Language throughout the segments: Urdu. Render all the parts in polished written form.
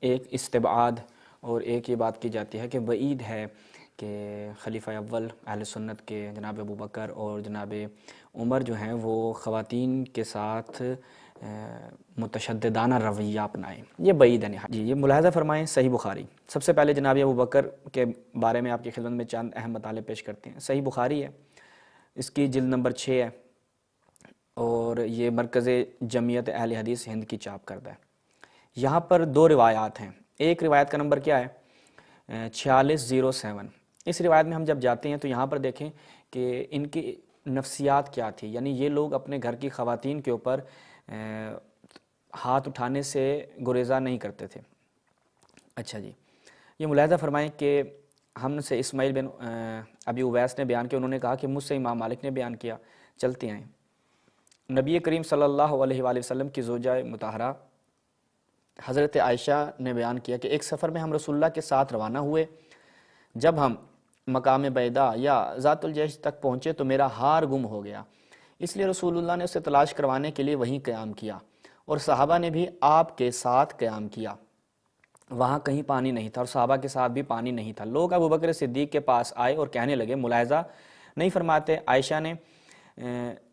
ایک استبعاد اور ایک یہ بات کی جاتی ہے کہ بعید ہے کہ خلیفہ اول اہل سنت کے جناب ابو بکر اور جناب عمر جو ہیں وہ خواتین کے ساتھ متشددانہ رویہ اپنائیں، یہ بعید ہے نہایت۔ جی یہ ملاحظہ فرمائیں صحیح بخاری۔ سب سے پہلے جناب ابو بکر کے بارے میں آپ کی خدمت میں چند اہم مطالب پیش کرتے ہیں۔ صحیح بخاری ہے، اس کی جلد نمبر 6 ہے اور یہ مرکز جمعیت اہل حدیث ہند کی چاپ کردہ ہے۔ یہاں پر 2 روایات ہیں، ایک روایت کا نمبر کیا ہے 4607۔ اس روایت میں ہم جب جاتے ہیں تو یہاں پر دیکھیں کہ ان کی نفسیات کیا تھی، یعنی یہ لوگ اپنے گھر کی خواتین کے اوپر ہاتھ اٹھانے سے گریزہ نہیں کرتے تھے۔ اچھا جی، یہ ملاحظہ فرمائیں کہ ہم سے اسماعیل بن ابی اویس نے بیان کیا، انہوں نے کہا کہ مجھ سے امام مالک نے بیان کیا، چلتے ہیں۔ نبی کریم صلی اللہ علیہ وآلہ وسلم کی زوجہ مطہرہ حضرت عائشہ نے بیان کیا کہ ایک سفر میں ہم رسول اللہ کے ساتھ روانہ ہوئے، جب ہم مقام بیدا یا ذات الجیش تک پہنچے تو میرا ہار گم ہو گیا، اس لیے رسول اللہ نے اسے تلاش کروانے کے لیے وہیں قیام کیا اور صحابہ نے بھی آپ کے ساتھ قیام کیا۔ وہاں کہیں پانی نہیں تھا اور صحابہ کے ساتھ بھی پانی نہیں تھا۔ لوگ ابو بکر صدیق کے پاس آئے اور کہنے لگے ملاحظہ نہیں فرماتے عائشہ نے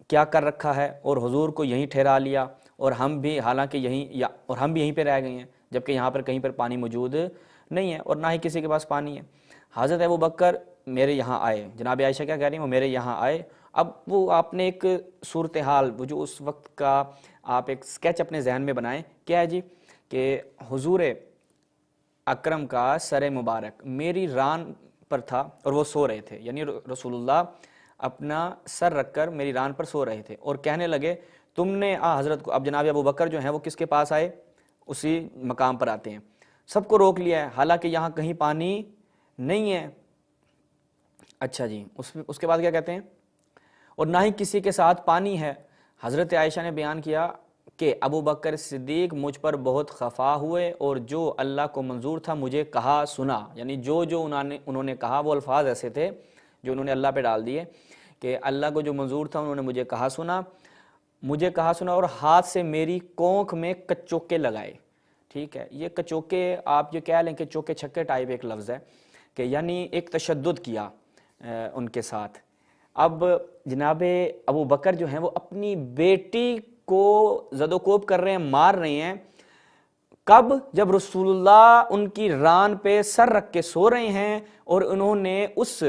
کیا کر رکھا ہے اور حضور کو یہیں ٹھہرا لیا اور ہم بھی حالانکہ یہیں پہ رہ گئے ہیں، جبکہ یہاں پر کہیں پر پانی موجود نہیں ہے اور نہ ہی کسی کے پاس پانی ہے۔ حضرت ابو بکر میرے یہاں آئے، جناب عائشہ کیا کہہ رہی ہیں، وہ میرے یہاں آئے۔ اب وہ آپ نے ایک صورتحال، وہ جو اس وقت کا آپ ایک سکیچ اپنے ذہن میں بنائیں، کیا ہے جی کہ حضور اکرم کا سر مبارک میری ران پر تھا اور وہ سو رہے تھے، یعنی رسول اللہ اپنا سر رکھ کر میری ران پر سو رہے تھے اور کہنے لگے تم نے حضرت کو، اب جناب ابو بکر جو ہیں وہ کس کے پاس آئے، اسی مقام پر آتے ہیں، سب کو روک لیا ہے حالانکہ یہاں کہیں پانی نہیں ہے۔ اچھا جی، اس کے بعد کیا کہتے ہیں، اور نہ ہی کسی کے ساتھ پانی ہے۔ حضرت عائشہ نے بیان کیا کہ ابو بکر صدیق مجھ پر بہت خفا ہوئے اور جو اللہ کو منظور تھا مجھے کہا سنا، یعنی جو انہوں نے کہا وہ الفاظ ایسے تھے جو انہوں نے اللہ پہ ڈال دیے کہ اللہ کو جو منظور تھا انہوں نے مجھے کہا سنا اور ہاتھ سے میری کونکھ میں کچوکے لگائے۔ ٹھیک ہے، یہ کچوکے آپ یہ کہہ لیں کہ چوکے چھکے ٹائپ ایک لفظ ہے کہ یعنی ایک تشدد کیا ان کے ساتھ۔ اب جناب ابو بکر جو ہیں وہ اپنی بیٹی کو زد و کوب کر رہے ہیں، مار رہے ہیں، کب؟ جب رسول اللہ ان کی ران پہ سر رکھ کے سو رہے ہیں اور انہوں نے اس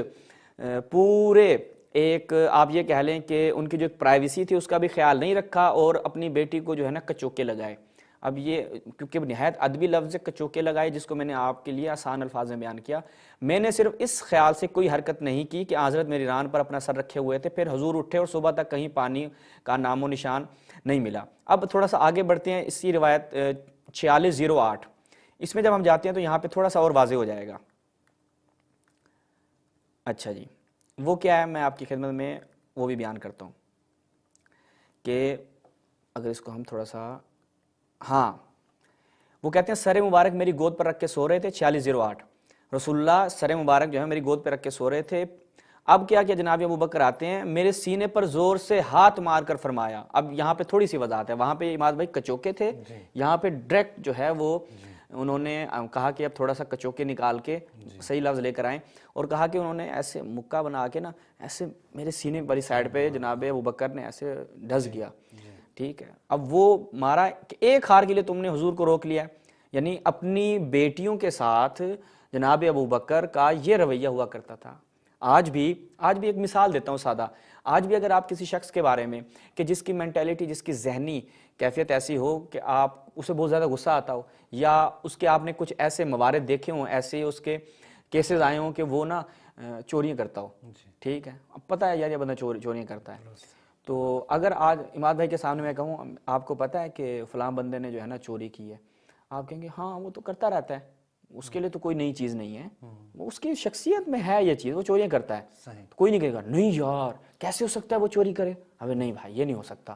پورے ایک آپ یہ کہہ لیں کہ ان کی جو ایک پرائیویسی تھی اس کا بھی خیال نہیں رکھا اور اپنی بیٹی کو جو ہے نا کچوکے لگائے۔ اب یہ کیونکہ نہایت ادبی لفظ کچوکے لگائے، جس کو میں نے آپ کے لیے آسان الفاظ میں بیان کیا، میں نے صرف اس خیال سے کوئی حرکت نہیں کی کہ حضرت میری ران پر اپنا سر رکھے ہوئے تھے، پھر حضور اٹھے اور صبح تک کہیں پانی کا نام و نشان نہیں ملا۔ اب تھوڑا سا آگے بڑھتے ہیں، اسی روایت 4608، اس میں جب ہم جاتے ہیں تو یہاں پہ تھوڑا سا اور واضح ہو جائے گا۔ اچھا جی، وہ کیا ہے میں آپ کی خدمت میں وہ بھی بیان کرتا ہوں کہ اگر اس کو ہم تھوڑا سا، ہاں وہ کہتے ہیں سر مبارک میری گود پر رکھ کے سو رہے تھے، 4608، رسول اللہ سر مبارک جو ہے میری گود پہ رکھ کے سو رہے تھے۔ اب کیا جناب ابو بکر آتے ہیں، میرے سینے پر زور سے ہاتھ مار کر فرمایا۔ اب یہاں پہ تھوڑی سی وضاحت ہے، وہاں پہ اماد بھائی کچوکے تھے، یہاں پہ ڈائریکٹ جو ہے وہ انہوں نے کہا کہ اب تھوڑا سا کچوکے نکال کے صحیح لفظ لے کر آئیں اور کہا کہ انہوں نے ایسے مکہ بنا کے نا ایسے میرے سینے والی سائڈ پہ جناب ابو بکر نے ایسے ڈھس گیا۔ ٹھیک ہے، اب وہ مارا کہ ایک ہار کے لیے تم نے حضور کو روک لیا، یعنی اپنی بیٹیوں کے ساتھ جناب ابو بکر کا یہ رویہ ہوا کرتا تھا۔ آج بھی ایک مثال دیتا ہوں سادہ، آج بھی اگر آپ کسی شخص کے بارے میں کہ جس کی مینٹیلٹی، جس کی ذہنی کیفیت ایسی ہو کہ آپ اسے بہت زیادہ غصہ آتا ہو یا اس کے آپ نے کچھ ایسے موارد دیکھے ہوں، ایسے اس کے کیسز آئے ہوں کہ وہ نا چوریاں کرتا ہو، ٹھیک ہے، اب پتہ ہے یار یہ بندہ چوریاں کرتا ہے، تو اگر آج اماد بھائی کے سامنے میں کہوں آپ کو پتہ ہے کہ فلاں بندے نے جو ہے نا چوری کی ہے، آپ کہیں گے ہاں وہ تو کرتا رہتا ہے، اس کے لیے تو کوئی نئی چیز نہیں ہے، وہ اس کی شخصیت میں ہے یہ چیز، وہ چوریاں کرتا ہے، کوئی نہیں کہے گا نہیں یار کیسے ہو سکتا ہے وہ چوری کرے، ابے نہیں بھائی یہ نہیں ہو سکتا۔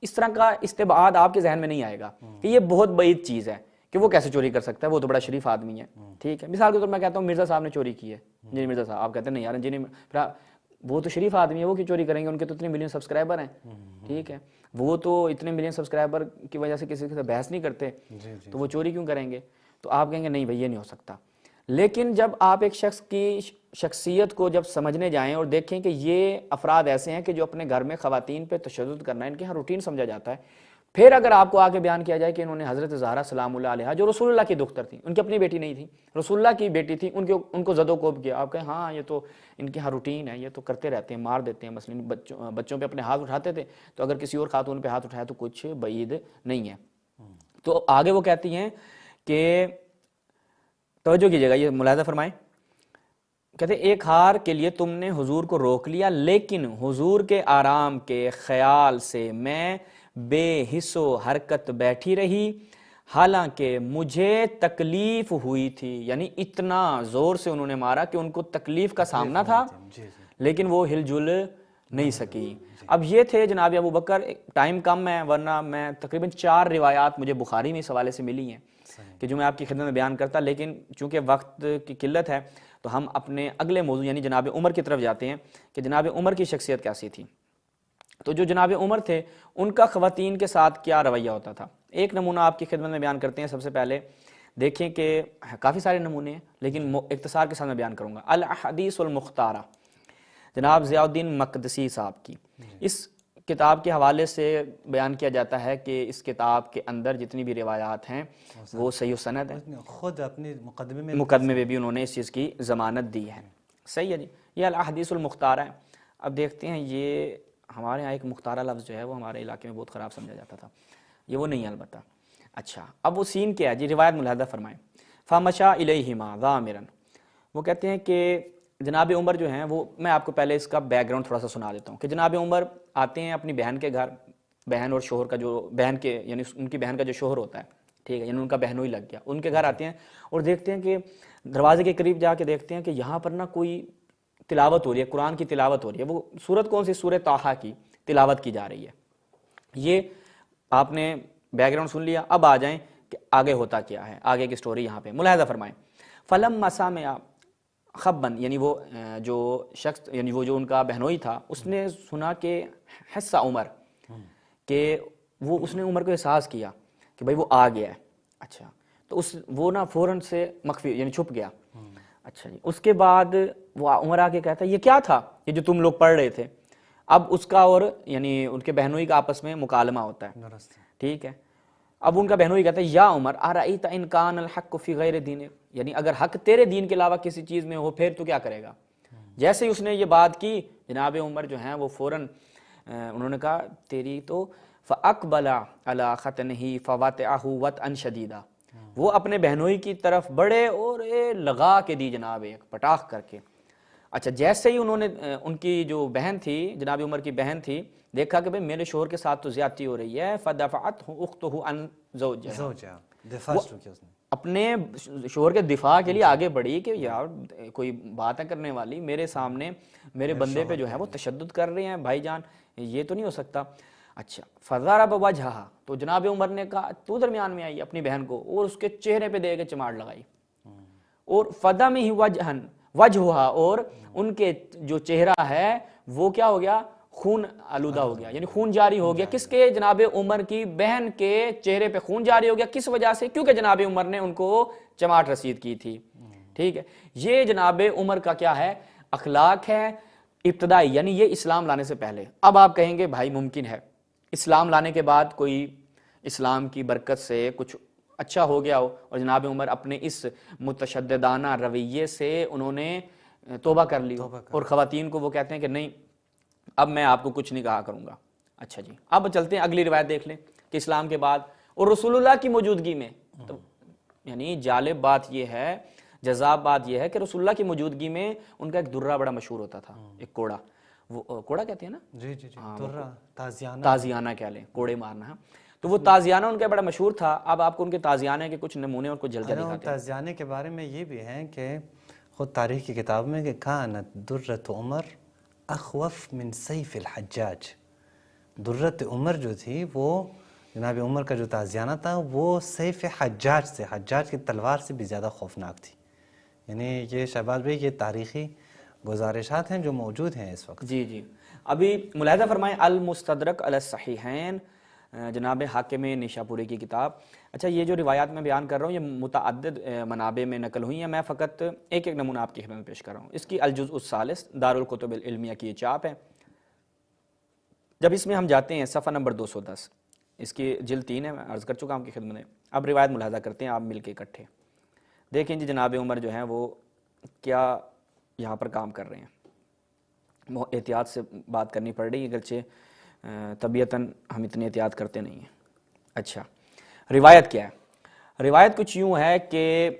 اس طرح کا استبعاد آپ کے ذہن میں نہیں آئے گا کہ یہ بہت بعید چیز ہے کہ وہ کیسے چوری کر سکتا ہے، وہ تو بڑا شریف آدمی ہے، ٹھیک ہے۔ مثال کے طور پر میں کہتا ہوں مرزا صاحب نے چوری کی ہے، جی مرزا صاحب، آپ کہتے ہیں نہیں یار جی نہیں، وہ تو شریف آدمی ہے، وہ کیوں چوری کریں گے، ان کے تو اتنے ملین سبسکرائبر ہیں، ٹھیک ہے، وہ تو اتنے ملین سبسکرائبر کی وجہ سے کسی سے بحث نہیں کرتے، تو وہ چوری کیوں کریں گے؟ تو آپ کہیں گے نہیں بھائی یہ نہیں ہو سکتا. لیکن جب آپ ایک شخص کی شخصیت کو جب سمجھنے جائیں اور دیکھیں کہ یہ افراد ایسے ہیں کہ جو اپنے گھر میں خواتین پہ تشدد کرنا ہے ان کے یہاں روٹین سمجھا جاتا ہے، پھر اگر آپ کو آگے بیان کیا جائے کہ انہوں نے حضرت زہرا سلام اللہ علیہا جو رسول اللہ کی دختر تھیں، ان کی اپنی بیٹی نہیں تھی، رسول اللہ کی بیٹی تھی، ان کو زد و کوب کیا، آپ کہیں ہاں یہ تو ان کے یہاں روٹین ہے، یہ تو کرتے رہتے ہیں، مار دیتے ہیں، مثلا بچوں پہ اپنے ہاتھ اٹھاتے تھے، تو اگر کسی اور خاتون پہ ہاتھ اٹھایا تو کچھ بعید نہیں ہے. تو آگے وہ کہتی ہیں کہ توجہ کیجیے گا، یہ ملاحظہ فرمائیں، کہتے ایک ہار کے لیے تم نے حضور کو روک لیا، لیکن حضور کے آرام کے خیال سے میں بے حس و حرکت بیٹھی رہی، حالانکہ مجھے تکلیف ہوئی تھی. یعنی اتنا زور سے انہوں نے مارا کہ ان کو تکلیف کا سامنا تھا، لیکن وہ ہل جل نہیں سکی. اب یہ تھے جناب ابو بکر. ٹائم کم ہے ورنہ میں تقریباً 4 روایات مجھے بخاری میں اس حوالے سے ملی ہیں کہ جو میں آپ کی خدمت میں بیان کرتا، لیکن چونکہ وقت کی قلت ہے تو ہم اپنے اگلے موضوع یعنی جناب عمر کی طرف جاتے ہیں کہ جناب عمر کی شخصیت کیسی تھی. تو جو جناب عمر تھے ان کا خواتین کے ساتھ کیا رویہ ہوتا تھا. ایک نمونہ آپ کی خدمت میں بیان کرتے ہیں. سب سے پہلے دیکھیں کہ کافی سارے نمونے ہیں لیکن اختصار کے ساتھ میں بیان کروں گا. الاحادیث المختارہ جناب ضیاء الدین مقدسی صاحب کی، اس کتاب کے حوالے سے بیان کیا جاتا ہے کہ اس کتاب کے اندر جتنی بھی روایات ہیں وہ صحیح سند ہیں. خود اپنے مقدمے میں بھی انہوں نے اس چیز کی ضمانت دی ہے. صحیح ہے جی، یہ الاحادیث المختارہ ہے. اب دیکھتے ہیں، یہ ہمارے ہاں ایک مختارہ لفظ جو ہے وہ ہمارے علاقے میں بہت خراب سمجھا جاتا تھا، یہ وہ نہیں ہے البتہ. اچھا اب وہ سین کیا ہے جی، روایت ملاحظہ فرمائیں. فمشا الیہما ضامرا، وہ کہتے ہیں کہ جناب عمر جو ہیں وہ، میں آپ کو پہلے اس کا بیک گراؤنڈ تھوڑا سا سنا دیتا ہوں کہ جناب عمر آتے ہیں اپنی بہن کے گھر، بہن اور شوہر کا جو بہن کے یعنی ان کی بہن کا جو شوہر ہوتا ہے، ٹھیک ہے، یعنی ان کا بہنوئی لگ گیا، ان کے گھر آتے ہیں اور دیکھتے ہیں کہ دروازے کے قریب جا کے دیکھتے ہیں کہ یہاں پر نا کوئی تلاوت ہو رہی ہے، قرآن کی تلاوت ہو رہی ہے. وہ سورت کون سی؟ سورہ طٰہٰ کی تلاوت کی جا رہی ہے. یہ آپ نے بیک گراؤنڈ سن لیا. اب آ جائیں کہ آگے ہوتا کیا ہے، آگے کی سٹوری یہاں پہ ملاحظہ فرمائیں. فلما سمع خبن، یعنی وہ جو شخص یعنی وہ جو ان کا بہنوئی تھا، اس نے سنا کہ حصہ عمر، کہ وہ اس نے عمر کو احساس کیا کہ بھائی وہ آ گیا ہے. اچھا تو وہ نا فوراً سے مخفی یعنی چھپ گیا. اچھا جی، اس کے بعد وہ عمر آ کے کہتا ہے یہ کیا تھا یہ جو تم لوگ پڑھ رہے تھے. اب اس کا اور یعنی ان کے بہنوئی کا آپس میں مکالمہ ہوتا ہے، ٹھیک ہے. اب ان کا بہنوئی کہتا ہے یا عمر ارأیت ان کان الحق فی غیر دینک، یعنی اگر حق تیرے دین کے علاوہ کسی چیز میں ہو پھر تو کیا کرے گا. جیسے ہی اس نے یہ بات کی جناب عمر جو ہیں وہ فوراً انہوں نے کہا تیری تو فاقبل علی ختنہ فوطئہ وطئا شدیدا، وہ اپنے بہنوئی کی طرف بڑھے اور لگا کے دی جناب ایک پٹاخ کر کے. اچھا جیسے ہی انہوں نے ان کی جو بہن تھی جناب عمر کی بہن تھی دیکھا کہ بھئی میرے شوہر کے ساتھ تو زیادتی ہو رہی ہے، فدفعتہ اختہ عن زوجہا، اپنے شوہر کے دفاع کے لیے آگے بڑھی کہ یار کوئی بات ہے کرنے والی، میرے سامنے میرے بندے پہ جو ہے وہ تشدد کر رہے ہیں بھائی جان، یہ تو نہیں ہو سکتا. اچھا فضرب وجہہا، تو جناب عمر نے کہا تو درمیان میں آئی اپنی بہن کو اور اس کے چہرے پہ دے کے چماڑ لگائی. اور فدمہ وجہہا، اور ان کے جو چہرہ ہے وہ کیا ہو گیا؟ خون آلودہ ہو گیا، یعنی خون جاری ہو گیا. کس کے؟ جناب عمر کی بہن کے چہرے پہ خون جاری ہو گیا. کس وجہ سے؟ کیونکہ جناب عمر نے ان کو چماٹ رسید کی تھی. ٹھیک ہے، یہ جناب عمر کا کیا ہے؟ اخلاق ہے ابتدائی، یعنی یہ اسلام لانے سے پہلے. اب آپ کہیں گے بھائی ممکن ہے اسلام لانے کے بعد کوئی اسلام کی برکت سے کچھ اچھا ہو گیا ہو اور جناب عمر اپنے اس متشددانہ رویے سے انہوں نے توبہ کر لی اور خواتین کو وہ کہتے ہیں کہ نہیں اب میں آپ کو کچھ نہیں کہا کروں گا. اچھا جی، اب چلتے ہیں اگلی روایت دیکھ لیں کہ اسلام کے بعد اور رسول اللہ کی موجودگی میں، یعنی جالب بات یہ ہے، جذاب بات یہ ہے کہ رسول اللہ کی موجودگی میں ان کا ایک درہ بڑا مشہور ہوتا تھا، ایک کوڑا، وہ کوڑا کہتے ہیں نا، جی جی جی، درہ، تازیانہ کہہ لیں، کوڑے مارنا ہے. تو وہ تازیانہ ان کا بڑا مشہور تھا. اب آپ کو ان کے تازیانہ کے کچھ نمونے اور کچھ جلدی دکھاتے ہیں. تازیانہ کے بارے میں یہ بھی ہے کہ خود تاریخ کی کتاب میں کہ کانت درۃ عمر اخوف من سیف الحجاج، درۃ عمر جو تھی وہ جناب عمر کا جو تازیانہ تھا وہ سیف حجاج سے، حجاج کی تلوار سے بھی زیادہ خوفناک تھی. یعنی یہ شہباز بھائی یہ تاریخی گزارشات ہیں جو موجود ہیں اس وقت. جی جی، ابھی ملاحظہ فرمائیں المستدرک علی الصحیحین جناب حاکم نیشاپوری کی کتاب۔ اچھا یہ جو روایات میں بیان کر رہا ہوں یہ متعدد منابع میں نقل ہوئی ہیں، میں فقط ایک ایک نمونہ آپ کی خدمت میں پیش کر رہا ہوں۔ اس کی الجزء الثالث دارالکتب العلمیہ کی یہ چاپ ہے۔ جب اس میں ہم جاتے ہیں صفحہ نمبر 210، اس کی جلد 3 ہے، میں عرض کر چکا ہوں آپ کی خدمت میں۔ اب روایت ملاحظہ کرتے ہیں آپ مل کے اکٹھے، دیکھیں جی جناب عمر جو ہیں وہ کیا یہاں پر کام کر رہے ہیں۔ احتیاط سے بات کرنی پڑ رہی ہے، اگرچہ طبیعتاً ہم اتنی احتیاط کرتے نہیں ہیں۔ اچھا روایت کیا ہے؟ روایت کچھ یوں ہے کہ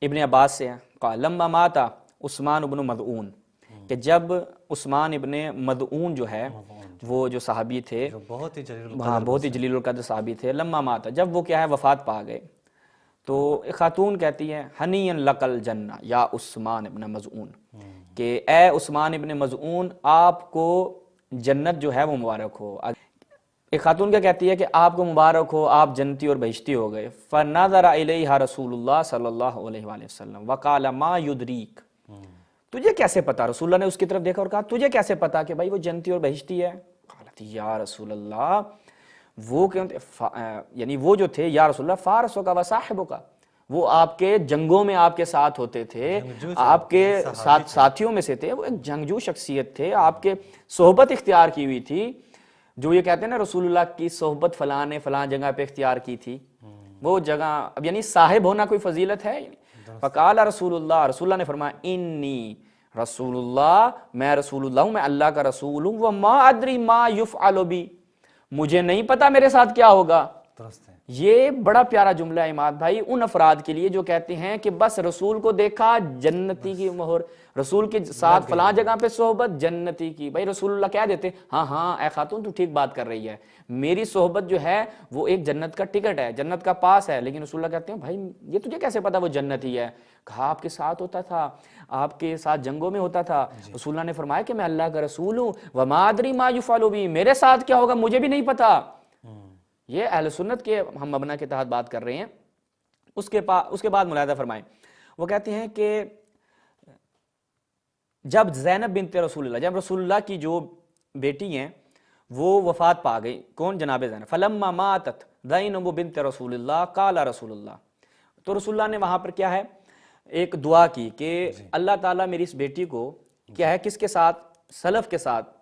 ابن عباس سے ہے، قال لما مات عثمان ابن مدعون، کہ جب عثمان ابن مدعون جو ہے وہ جو صحابی تھے، جو بہت ہی جلیل ہاں بہت ہی جلیل القدر صحابی تھے، لما مات جب وہ کیا ہے وفات پا گئے، تو ایک خاتون کہتی ہے ہنی لک الجنہ یا عثمان ابن مظعون، کہ اے عثمان ابن مظعون آپ کو جنت جو ہے وہ مبارک ہو۔ ایک خاتون کیا کہتی ہے کہ آپ کو مبارک ہو، آپ جنتی اور بہشتی ہو گئے۔ فنظر الیہا رسول اللہ صلی اللہ علیہ وآلہ وسلم وقال ما یدریک، تجھے کیسے پتا؟ رسول اللہ نے اس کی طرف دیکھا اور کہا تجھے کیسے پتا کہ بھائی وہ جنتی اور بہشتی ہے؟ قالت یا رسول اللہ، وہ کیوں یعنی وہ جو تھے یا رسول اللہ فارسوں کا وصاحبوں کا، وہ آپ کے جنگوں میں آپ کے ساتھ ہوتے تھے، آپ کے ساتھیوں میں سے تھے، وہ ایک جنگجو شخصیت تھے، آپ کے صحبت اختیار کی ہوئی تھی، جو یہ کہتے ہیں نا رسول اللہ کی صحبت فلاں نے فلاں جگہ پہ اختیار کی تھی، وہ جگہ اب یعنی صاحب ہونا کوئی فضیلت ہے۔ فقال رسول اللہ، رسول اللہ نے فرمایا انی رسول اللہ، میں رسول اللہ ہوں، میں اللہ کا رسول ہوں، وما ادری ما یفعل بی، مجھے نہیں پتا میرے ساتھ کیا ہوگا۔ درست ہے۔ یہ بڑا پیارا جملہ ہے عماد بھائی ان افراد کے لیے جو کہتے ہیں کہ بس رسول کو دیکھا جنتی کی مہر، رسول کے ساتھ فلاں جگہ پہ صحبت جنتی کی۔ بھائی رسول اللہ کہہ دیتے ہاں ہاں اے خاتون تو ٹھیک بات کر رہی ہے، میری صحبت جو ہے وہ ایک جنت کا ٹکٹ ہے، جنت کا پاس ہے، لیکن رسول اللہ کہتے ہیں بھائی یہ تجھے کیسے پتا وہ جنتی ہے؟ کہا آپ کے ساتھ ہوتا تھا، آپ کے ساتھ جنگوں میں ہوتا تھا۔ رسول اللہ نے فرمایا کہ میں اللہ کا رسول ہوں، وما ادری ما یفعل بی، میرے ساتھ کیا ہوگا مجھے بھی نہیں پتا۔ یہ اہل سنت کے ہم مبنی کے تحت بات کر رہے ہیں۔ اس کے بعد ملاحظہ فرمائیں، وہ کہتے ہیں کہ جب زینب بنت رسول اللہ، جب رسول اللہ کی جو بیٹی ہیں وہ وفات پا گئی، کون؟ جناب زینب۔ فلما ماتت زینب بنت رسول اللہ قال رسول اللہ، تو رسول اللہ نے وہاں پر کیا ہے ایک دعا کی کہ اللہ تعالیٰ میری اس بیٹی کو کیا ہے کس کے ساتھ؟ سلف کے ساتھ،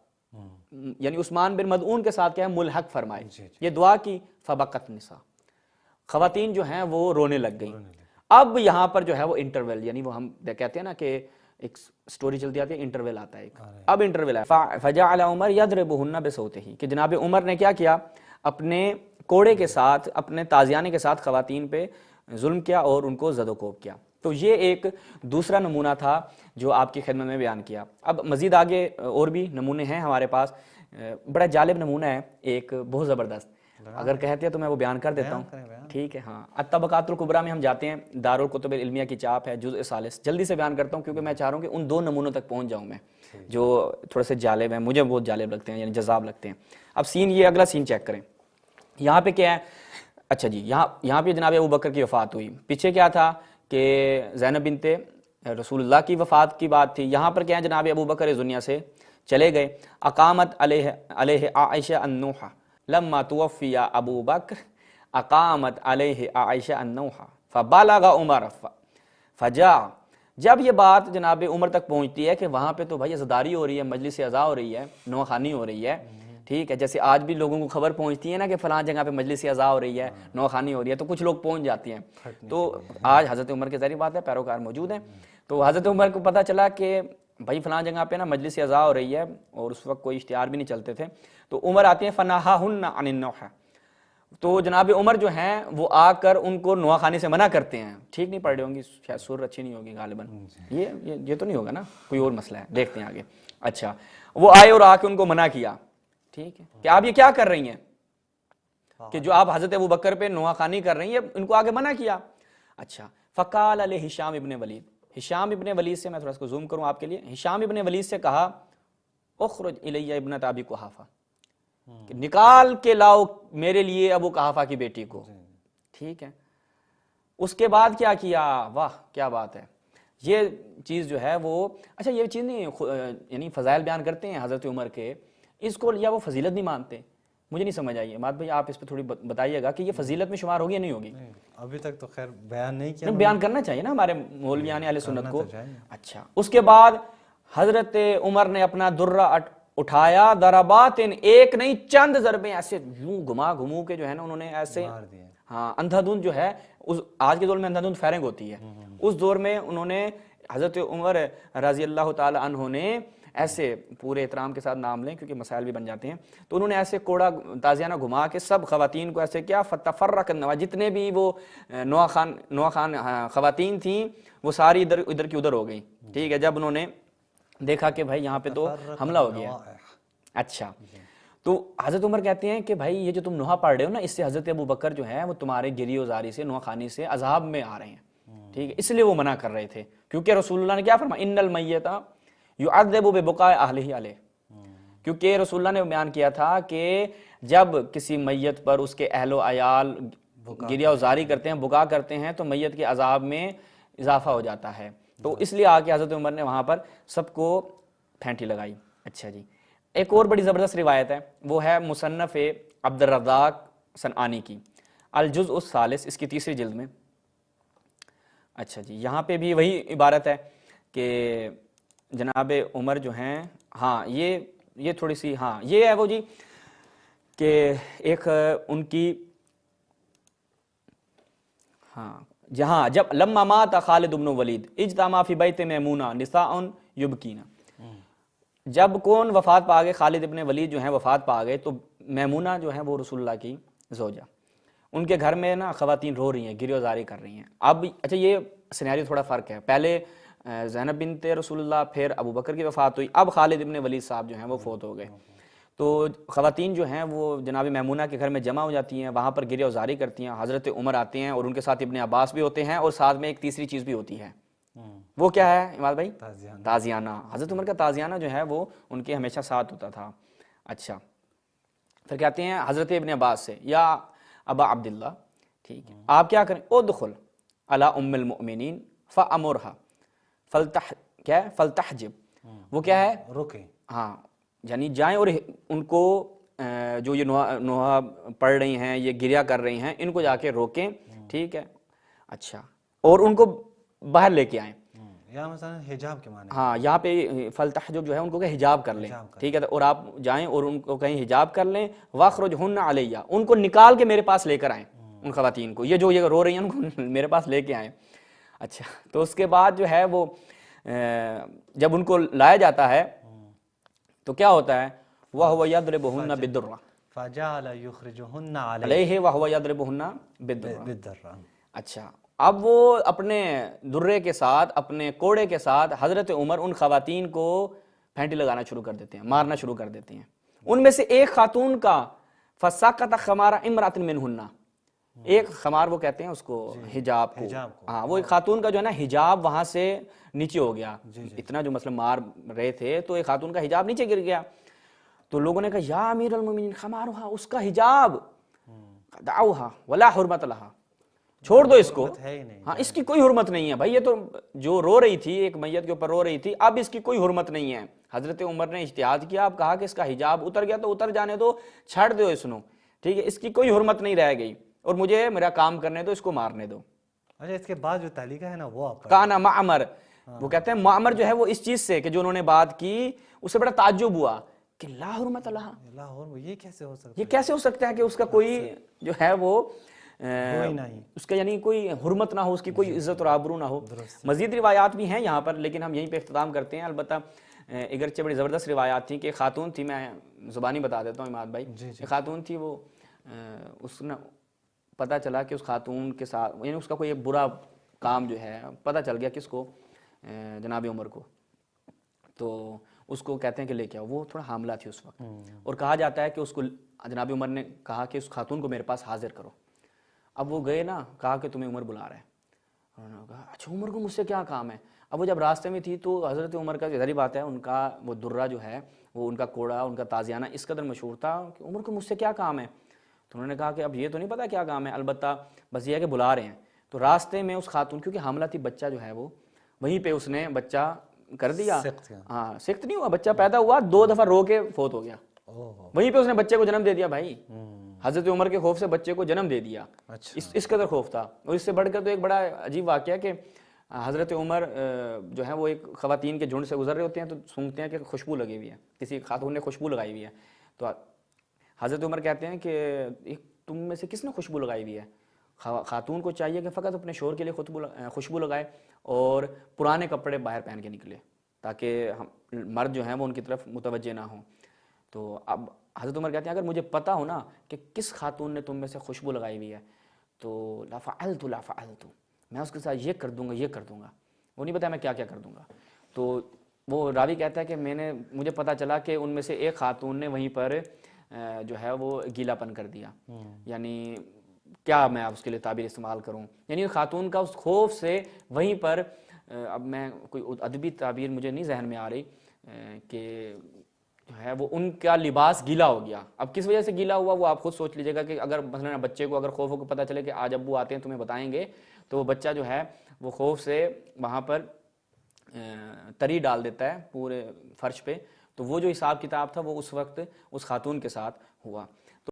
یعنی عثمان بن مدعون کے ساتھ کیا ہے ملحق فرمائے۔ یہ دعا کی، فبقت نساء، خواتین جو ہیں وہ رونے لگ گئیں۔ اب یہاں پر جو ہے وہ انٹرول، یعنی وہ ہم کہتے ہیں نا کہ ایک سٹوری چلتی آتی ہے، انٹرول آتا ہے ایک، اب انٹرول ہے۔ فجعل عمر یضربہن بصوتہ، کہ جناب عمر نے کیا کیا اپنے کوڑے کے ساتھ، اپنے تازیانے کے ساتھ خواتین پہ ظلم کیا اور ان کو زد و کوب کیا۔ تو یہ ایک دوسرا نمونہ تھا جو آپ کی خدمت میں بیان کیا۔ اب مزید آگے اور بھی نمونے ہیں ہمارے پاس، بڑا جالب نمونہ ہے ایک بہت زبردست، اگر کہتے ہیں تو میں وہ بیان کر دیتا ہوں، ٹھیک ہے؟ ہاں الطبقات الکبریٰ میں ہم جاتے ہیں، دارالکتب العلمیہ کی چاپ ہے، جزء ثالث، جلدی سے بیان کرتا ہوں کیونکہ میں چاہ رہا ہوں کہ ان دو نمونوں تک پہنچ جاؤں میں جو تھوڑے سے جالب ہیں، مجھے بہت جالب لگتے ہیں، یعنی جذاب لگتے ہیں۔ اب سین یہ اگلا سین چیک کریں، یہاں پہ کیا ہے؟ اچھا جی یہاں پہ جناب ابو بکر کی وفات ہوئی، پیچھے کیا تھا کہ زینب بنت رسول اللہ کی وفات کی بات تھی، یہاں پر کیا ہے جناب ابو بکر اس دنیا سے چلے گئے۔ اقامت علیہ عائشہ النوحہ لما توفی ابو بکر، اقامت علیہ عائشہ النوحہ فبلغ عمر فجاء، جب یہ بات جناب عمر تک پہنچتی ہے کہ وہاں پہ تو بھائی عزاداری ہو رہی ہے، مجلس عزا ہو رہی ہے، نوخانی ہو رہی ہے، ٹھیک ہے؟ جیسے آج بھی لوگوں کو خبر پہنچتی ہے نا کہ فلاں جگہ پہ مجلس عزا ہو رہی ہے، نوخانی ہو رہی ہے، تو کچھ لوگ پہنچ جاتے ہیں۔ تو آج حضرت عمر کے ذریعے بات ہے، پیروکار موجود ہیں، تو حضرت عمر کو پتہ چلا کہ بھائی فلاں جگہ پہ نا مجلس عزا ہو رہی ہے، اور اس وقت کوئی اشتہار بھی نہیں چلتے تھے، تو عمر آتے ہیں فنہاہن عن النوحہ، تو جناب عمر جو ہیں وہ آ کر ان کو نوح خانی سے منع کرتے ہیں۔ ٹھیک نہیں پڑھ رہی ہوں گی، شاید سر اچھی نہیں ہوگی غالباً، یہ تو نہیں ہوگا نا، کوئی اور مسئلہ ہے، دیکھتے ہیں آگے۔ اچھا وہ آئے اور آ کے ان کو منع کیا، ٹھیک ہے کہ آپ یہ کیا کر رہی ہیں کہ جو آپ حضرت ابو بکر پہ نوح خانی کر رہی ہیں، ان کو آگے منع کیا۔ اچھا فقال علیہ ہشام ابن ولید، ہشام ابن ولید سے میں تھوڑا اس کو زوم کروں آپ کے لیے، ہشام ابن ولید سے کہا اخرج الیہ ابنۃ ابی قحافہ، کہ نکال کے لاؤ میرے لیے ابو قحافہ کی بیٹی کو، ٹھیک ہے؟ اس کے بعد کیا کیا؟ واہ کیا بات ہے، یہ چیز جو ہے وہ، اچھا یہ چیز نہیں یعنی فضائل بیان کرتے ہیں حضرت عمر کے، اس کو یا وہ فضیلت نہیں مانتے، مجھے نہیں سمجھ آئی عماد بھائی، آپ اس پہ تھوڑی بتائیے گا کہ یہ فضیلت میں شمار ہوگی یا نہیں ہوگی؟ ابھی تک تو خیر بیان نہیں کیا، بیان کرنا چاہیے نا ہمارے مولویان اہل سنت کو۔ چاہیے۔ اچھا، اس کے بعد حضرت عمر نے اپنا درہ اٹھایا، ضربات ایک نہیں چند ضربیں ایسے یوں گھما گھمو کے جو ہے نا انہوں نے ایسے، ہاں اندھا دھند جو ہے آج کے دور میں اندھا دھند فائرنگ ہوتی ہے، اس دور میں انہوں نے حضرت عمر رضی اللہ تعالی عنہ نے ایسے پورے احترام کے ساتھ نام لیں کیونکہ مسائل بھی بن جاتے ہیں، تو انہوں نے ایسے کوڑا تازیانہ گھما کے سب خواتین کو ایسے کیا، فتفرق النوا، جتنے بھی وہ نوا خان خواتین تھیں وہ ساری ادھر کی ادھر ہو گئیں، ٹھیک ہے، جب انہوں نے دیکھا کہ بھائی یہاں پہ تو حملہ ہو گیا۔ اچھا، تو حضرت عمر کہتے ہیں کہ بھائی یہ جو تم نوحہ پڑھ رہے ہو نا، اس سے حضرت ابو بکر جو ہے وہ تمہارے گری و زاری سے، نوحہ خانی سے عذاب میں آ رہے ہیں، ٹھیک ہے، اس لیے وہ منع کر رہے تھے، کیونکہ رسول اللہ نے کیا فرمایا، ان المیت یعذب ببقاء اہلہ علیہ، کیونکہ رسول اللہ نے بیان کیا تھا کہ جب کسی میت پر اس کے اہل و عیال گریہ و زاری کرتے ہیں، بکا کرتے ہیں، تو میت کے عذاب میں اضافہ ہو جاتا ہے، تو اس لیے آ کے حضرت عمر نے وہاں پر سب کو پھینٹی لگائی۔ اچھا جی، ایک اور بڑی زبردست روایت ہے، وہ ہے مصنف عبد الرزاق صنعانی کی الجزء الثالث، اس کی 3 جلد میں۔ اچھا جی، یہاں پہ بھی وہی عبارت ہے کہ جناب عمر جو ہیں، ہاں یہ تھوڑی سی، ہاں یہ ہے وہ جی کہ ایک ان کی، ہاں جہاں جب لما مات خالد بن ولید اجتمع فی بیت میمونہ نساء یبکین، جب کون وفات پا گئے، خالد ابن ولید جو ہیں وفات پا گئے، تو میمونہ جو ہے وہ رسول اللہ کی زوجہ، ان کے گھر میں نا خواتین رو رہی ہیں، گریہ و زاری کر رہی ہیں۔ اب اچھا یہ سینیریو تھوڑا فرق ہے، پہلے زینب بنت رسول اللہ، پھر ابو بکر کی وفات ہوئی، اب خالد ابن ولید صاحب جو ہیں وہ فوت ہو گئے، تو خواتین جو ہیں وہ جناب میمونہ کے گھر میں جمع ہو جاتی ہیں، وہاں پر گریہ و زاری کرتی ہیں، حضرت عمر آتے ہیں اور ان کے ساتھ ابن عباس بھی ہوتے ہیں، اور ساتھ میں ایک تیسری چیز بھی ہوتی ہے، وہ کیا ہے عماد بھائی؟ تازیانہ۔ حضرت عمر کا تازیانہ جو ہے وہ ان کے ہمیشہ ساتھ ہوتا تھا۔ اچھا، پھر کہتے ہیں حضرت ابن عباس سے، یا ابا عبداللہ، ٹھیک ہے، آپ کیا کریں، ادخل علی ام المؤمنین فامرھا فلتحجب، وہ کیا ہے، روکیں، ہاں یعنی جائیں اور ان کو جو یہ نوحہ پڑھ رہی ہیں، یہ گریہ کر رہی ہیں، ان کو جا کے روکیں، ٹھیک ہے، اچھا، اور ان کو باہر لے کے آئیں، یا مثلا حجاب کے معنی، ہاں یہاں پہ فلتحجب جو ہے ان کو کہ حجاب کر لیں، ٹھیک ہے، اور آپ جائیں اور ان کو کہیں حجاب کر لیں، واخرجہن علیہ، ان کو نکال کے میرے پاس لے کر آئیں، ان خواتین کو، یہ جو یہ رو رہی ہیں ان کو میرے پاس لے کے آئیں۔ اچھا، تو اس کے بعد جو ہے وہ جب ان کو لایا جاتا ہے تو کیا ہوتا ہے، وَهُوَ يَضْرِبُهُنَّ بِالدُّرَّةِ، فَجَعَلَ يُخْرِجُهُنَّ علیہ وَهُوَ يَضْرِبُهُنَّ بِالدُّرَّةِ۔ بِالدَّرَّةِ، اچھا، اب وہ اپنے درے کے ساتھ، اپنے کوڑے کے ساتھ حضرت عمر ان خواتین کو پھینٹی لگانا شروع کر دیتے ہیں، مارنا شروع کر دیتے ہیں۔ ان میں سے ایک خاتون کا فَسَقَطَ خَمَارَ امْرَأَةٍ مِّنْهُنَّ، ایک خمار وہ کہتے ہیں اس کو، حجاب کو، ہاں وہ ایک خاتون کا جو ہے نا حجاب وہاں سے نیچے ہو گیا، اتنا جو مثلا مار رہے تھے تو ایک خاتون کا حجاب نیچے گر گیا، تو لوگوں نے کہا یا امیر المومنین خمارها، اس کا حجاب، دعوها ولا حرمت لها، چھوڑ دو اس کو، ہاں اس کی کوئی حرمت نہیں ہے بھائی، یہ تو جو رو رہی تھی ایک میت کے اوپر رو رہی تھی، اب اس کی کوئی حرمت نہیں ہے۔ حضرت عمر نے اجتہاد کیا، اب کہا کہ اس کا حجاب اتر گیا تو اتر جانے دو، چھڑ دو اس نو، ٹھیک ہے، اس کی کوئی حرمت نہیں رہ گئی، اور مجھے میرا کام کرنے دو، اس کو مارنے دو۔ اچھا، اس کے بعد جو تعلیقہ ہے نا وہ آپ کانا معمر، وہ کہتے ہیں معمر جو ہے وہ اس چیز سے کہ جو انہوں نے بات کی اس سے بڑا تعجب ہوا کہ لا حرمت لہا، لاہور، یہ کیسے ہو سکتا یہ کیسے ہو سکتا ہے کہ اس کا کوئی جو ہے وہ نہیں، اس کا یعنی کوئی حرمت نہ ہو، اس کی کوئی عزت اور آبرو نہ ہو۔ مزید روایات بھی ہیں یہاں پر، لیکن ہم یہیں پہ اختتام کرتے ہیں۔ البتہ اگرچہ بڑی زبردست روایات تھیں کہ خاتون تھی، میں زبانی بتا دیتا ہوں عماد بھائی، ایک خاتون تھی، وہ اس نے پتہ چلا کہ اس خاتون کے ساتھ یعنی اس کا کوئی برا کام جو ہے پتہ چل گیا، کس کو، جناب عمر کو، تو اس کو کہتے ہیں کہ لے کے آؤ، وہ تھوڑا حاملہ تھی اس وقت، اور کہا جاتا ہے کہ اس کو جناب عمر نے کہا کہ اس خاتون کو میرے پاس حاضر کرو۔ اب وہ گئے نا، کہا کہ تمہیں عمر بلا رہا ہے، انہوں نے کہا اچھا عمر کو مجھ سے کیا کام ہے۔ اب وہ جب راستے میں تھی تو حضرت عمر کا ظاہری بات ہے ان کا وہ درہ جو ہے وہ ان کا کوڑا، ان کا تازیانہ اس قدر مشہور تھا کہ عمر کو مجھ سے کیا کام ہے، تو انہوں نے کہا کہ اب یہ تو نہیں پتا کیا کام ہے، البتہ بس یہ ہے کہ بلا رہے ہیں۔ تو راستے میں اس خاتون، کیونکہ حاملہ تھی، بچہ جو ہے وہ وہیں پہ اس نے بچہ کر دیا، ہاں سخت نہیں ہوا، بچہ پیدا ہوا، 2 دفعہ رو کے فوت ہو گیا، اوہ وہیں پہ اس نے بچے کو جنم دے دیا بھائی. حضرت عمر کے خوف سے بچے کو جنم دے دیا. اچھا اس قدر خوف تھا. اور اس سے بڑھ کر تو ایک بڑا عجیب واقعہ کہ حضرت عمر جو ہے وہ ایک خواتین کے جھنڈ سے گزر رہے ہوتے ہیں تو سونگتے ہیں کہ خوشبو لگی ہوئی ہے, کسی خاتون نے خوشبو لگائی ہوئی ہے. تو حضرت عمر کہتے ہیں کہ تم میں سے کس نے خوشبو لگائی ہوئی ہے؟ خاتون کو چاہیے کہ فقط اپنے شوہر کے لیے خوشبو لگائے اور پرانے کپڑے باہر پہن کے نکلے تاکہ مرد جو ہیں وہ ان کی طرف متوجہ نہ ہوں. تو اب حضرت عمر کہتے ہیں اگر مجھے پتہ ہو نا کہ کس خاتون نے تم میں سے خوشبو لگائی ہوئی ہے تو لافعلت, میں اس کے ساتھ یہ کر دوں گا. وہ نہیں پتا میں کیا کر دوں گا. تو وہ راوی کہتا ہے کہ مجھے پتہ چلا کہ ان میں سے ایک خاتون نے وہیں پر جو ہے وہ گیلا پن کر دیا. یعنی کیا میں اس کے لیے تعبیر استعمال کروں, یعنی خاتون کا اس خوف سے وہیں پر, اب میں کوئی ادبی تعبیر مجھے نہیں ذہن میں آ رہی, کہ جو ہے وہ ان کا لباس گیلا ہو گیا. اب کس وجہ سے گیلا ہوا وہ آپ خود سوچ لیجیے گا کہ اگر مثلا بچے کو اگر خوف ہو کو پتہ چلے کہ آج ابو آتے ہیں تمہیں بتائیں گے, تو وہ بچہ جو ہے وہ خوف سے وہاں پر تری ڈال دیتا ہے پورے فرش پہ. تو وہ جو حساب کتاب تھا وہ اس وقت اس خاتون کے ساتھ ہوا.